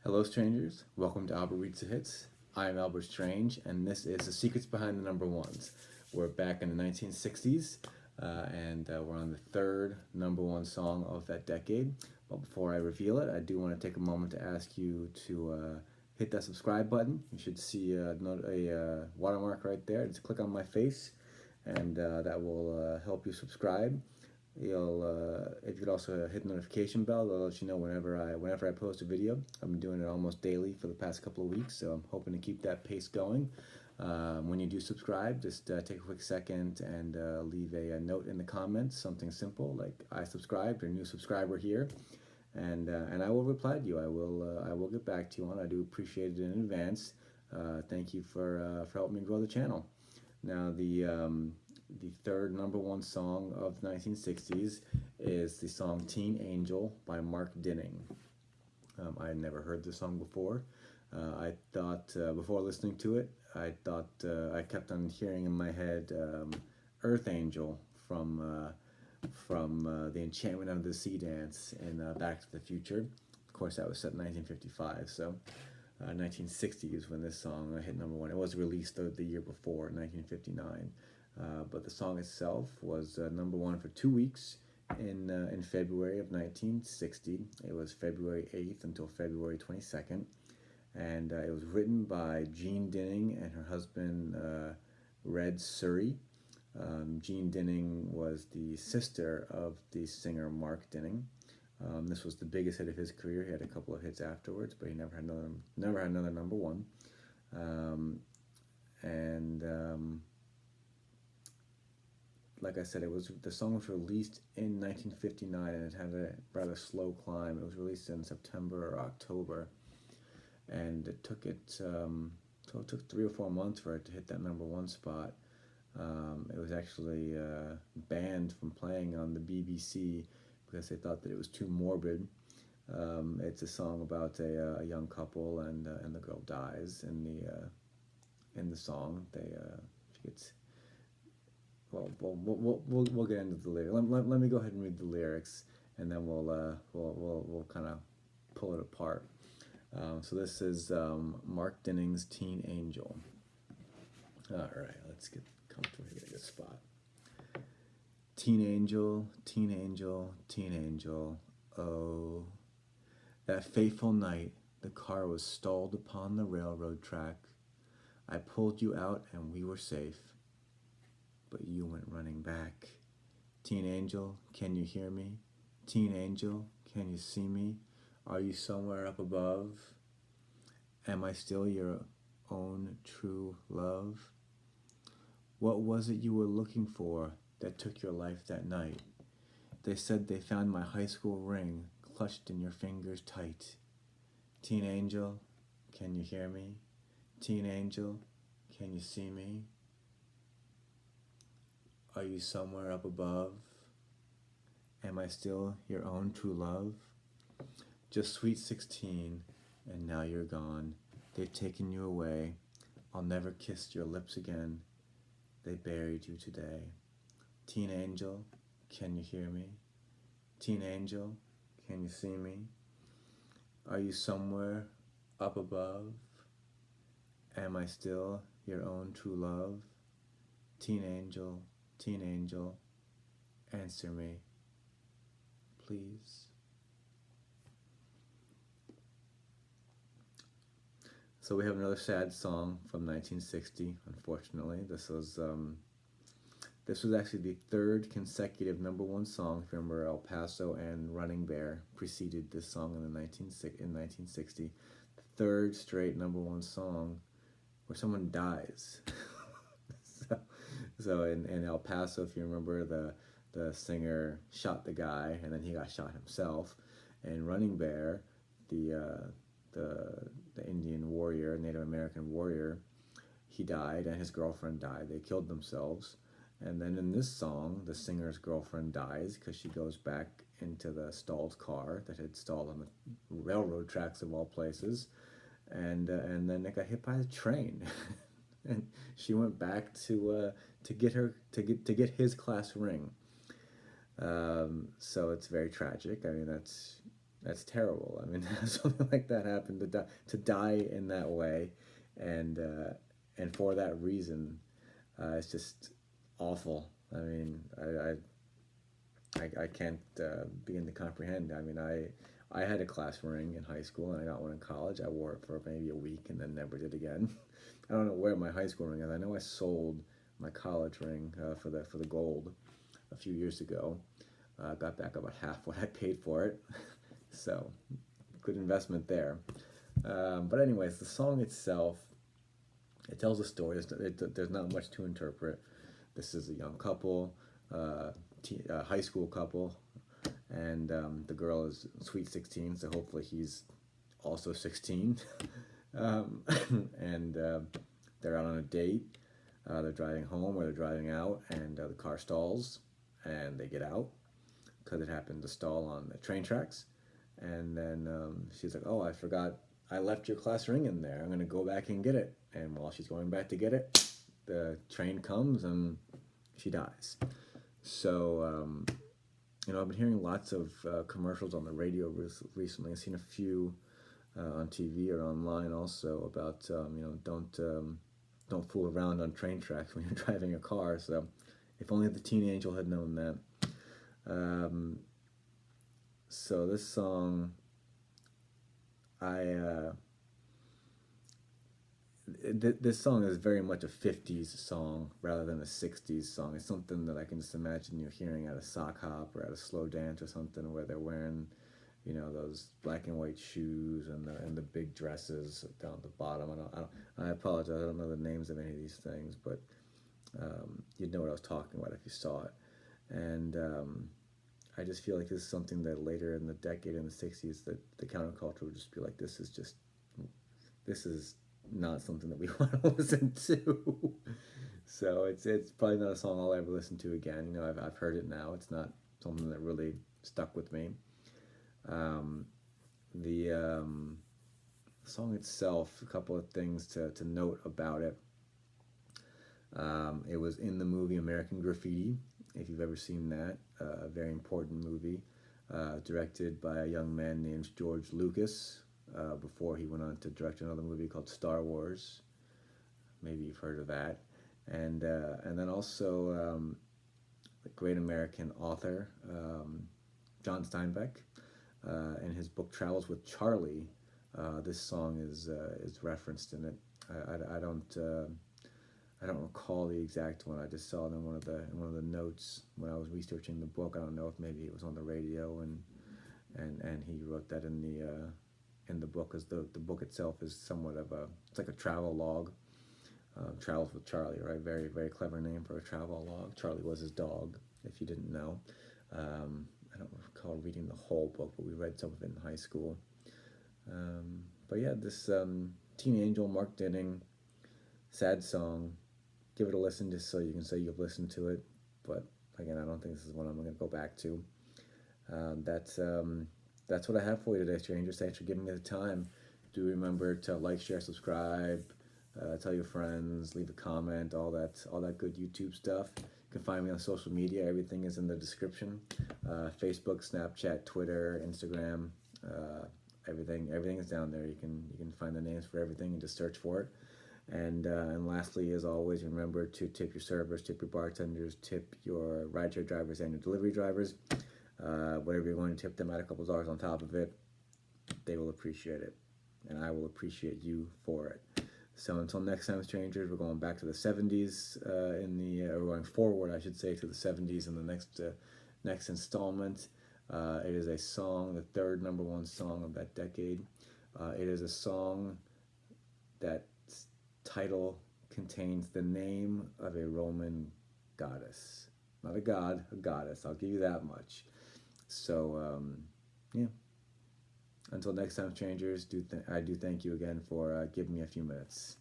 Hello, strangers. Welcome to Albert Reads the Hits. I am Albert Strange, and this is The Secrets Behind the Number Ones. We're back in the 1960s, and we're on the third number one song of that decade. But before I reveal it, I do want to take a moment to ask you to hit that subscribe button. You should see a watermark right there. Just click on my face, and that will help you subscribe. You'll if you could also hit the notification bell, that'll let you know whenever I post a video. I've been doing it almost daily for the past couple of weeks, so I'm hoping to keep that pace going. When you do subscribe, just take a quick second and leave a note in the comments, something simple like "I subscribed" or "New subscriber here," and I will reply to you. I will get back to you on. I do appreciate it in advance. Thank you for helping me grow the channel. Now the third number one song of the 1960s is the song Teen Angel by Mark Dinning. I had never heard this song before. I thought, before listening to it, I kept on hearing in my head Earth Angel from the Enchantment of the Sea Dance in Back to the Future. Of course, that was set in 1955, so 1960 is when this song hit number one. It was released the year before, 1959. But the song itself was number one for 2 weeks in February of 1960. It was February 8th until February 22nd. And it was written by Jean Dinning and her husband, Red Surrey. Jean Dinning was the sister of the singer Mark Dinning. This was the biggest hit of his career. He had a couple of hits afterwards, but he never had another number one. Like I said, the song was released in 1959, and it had a rather slow climb. It was released in September or October, and it took 3 or 4 months for it to hit that number one spot. It was actually banned from playing on the BBC because they thought that it was too morbid. It's a song about a young couple, and the girl dies in the song. She gets. Well, we'll get into the lyrics. Let me go ahead and read the lyrics, and then we'll kind of pull it apart. So this is Mark Dinning's Teen Angel. All right, let's get comfortable here. Get a spot. Teen angel, teen angel, teen angel. Oh, that fateful night, the car was stalled upon the railroad track. I pulled you out, and we were safe. But you went running back. Teen angel, can you hear me? Teen angel, can you see me? Are you somewhere up above? Am I still your own true love? What was it you were looking for that took your life that night? They said they found my high school ring clutched in your fingers tight. Teen angel, can you hear me? Teen angel, can you see me? Are you somewhere up above? Am I still your own true love? Just sweet 16, and now you're gone. They've taken you away. I'll never kiss your lips again. They buried you today. Teen angel, can you hear me? Teen angel, can you see me? Are you somewhere up above? Am I still your own true love? Teen angel, answer me, please. So we have another sad song from 1960. Unfortunately, this was actually the third consecutive number one song. If you remember, El Paso and Running Bear preceded this song in 1960. The third straight number one song where someone dies. So in El Paso, if you remember, the singer shot the guy, and then he got shot himself. In Running Bear, the Indian warrior, Native American warrior, he died, and his girlfriend died. They killed themselves. And then in this song, the singer's girlfriend dies because she goes back into the stalled car that had stalled on the railroad tracks of all places, and then it got hit by a train. And she went back to get his class ring. So it's very tragic. I mean, That's terrible. I mean, something like that happened to die in that way, and for that reason, it's just awful. I mean, I can't begin to comprehend. I mean, I had a class ring in high school, and I got one in college. I wore it for maybe a week, and then never did again. I don't know where my high school ring is. I know I sold my college ring for the gold a few years ago. Got back about half what I paid for it, so good investment there. But anyways, the song itself, it tells a story. There's not much to interpret. This is a young couple, high school couple, and the girl is sweet 16, so hopefully he's also 16. um, and they're out on a date. They're driving home or they're driving out, and the car stalls, and they get out because it happened to stall on the train tracks. And then she's like, "Oh, I forgot. I left your class ring in there. I'm gonna go back and get it." And while she's going back to get it, the train comes and she dies. So I've been hearing lots of commercials on the radio recently. I've seen a few on TV or online also about don't fool around on train tracks when you're driving a car. So if only the teen angel had known that. So this song, this song is very much a 50s song rather than a 60s song. It's something that I can just imagine you hearing at a sock hop or at a slow dance or something where they're wearing, those black and white shoes and the big dresses down at the bottom. I apologize. I don't know the names of any of these things, but you'd know what I was talking about if you saw it. And I just feel like this is something that later in the decade, in the 60s, that the counterculture would just be like, this is not something that we want to listen to. So it's probably not a song I'll ever listen to again. I've heard it now. It's not something that really stuck with me. The song itself, a couple of things to note about it. It was in the movie American Graffiti, if you've ever seen that. A very important movie, directed by a young man named George Lucas, before he went on to direct another movie called Star Wars. Maybe you've heard of that. And then also the great American author, John Steinbeck, in his book Travels with Charlie. This song is referenced in it. I don't recall the exact one. I just saw it in one of the notes when I was researching the book. I don't know if maybe it was on the radio and he wrote that in the book, as the book itself is somewhat of it's like a travel log. Travels with Charlie, right? Very, very clever name for a travel log. Charlie was his dog, if you didn't know. I don't recall reading the whole book, but we read some of it in high school. But yeah, this Teen Angel, Mark Dinning, sad song. Give it a listen just so you can say you've listened to it. But again, I don't think this is one I'm going to go back to. That's what I have for you today, strangers. Thanks for giving me the time. Do remember to like, share, subscribe, tell your friends, leave a comment, all that good YouTube stuff. You can find me on social media. Everything is in the description. Facebook, Snapchat, Twitter, Instagram. Everything is down there. You can find the names for everything and just search for it. And lastly, as always, remember to tip your servers, tip your bartenders, tip your rideshare drivers and your delivery drivers. Whatever you're going to tip them, add a couple dollars on top of it. They will appreciate it, and I will appreciate you for it. So until next time, strangers, we're going back to the 70s we're going forward, I should say, to the 70s in the next installment. It is a song, the third number one song of that decade. It is a song that title contains the name of a Roman goddess. Not a god, a goddess. I'll give you that much. So, yeah. Until next time, strangers, I do thank you again for giving me a few minutes.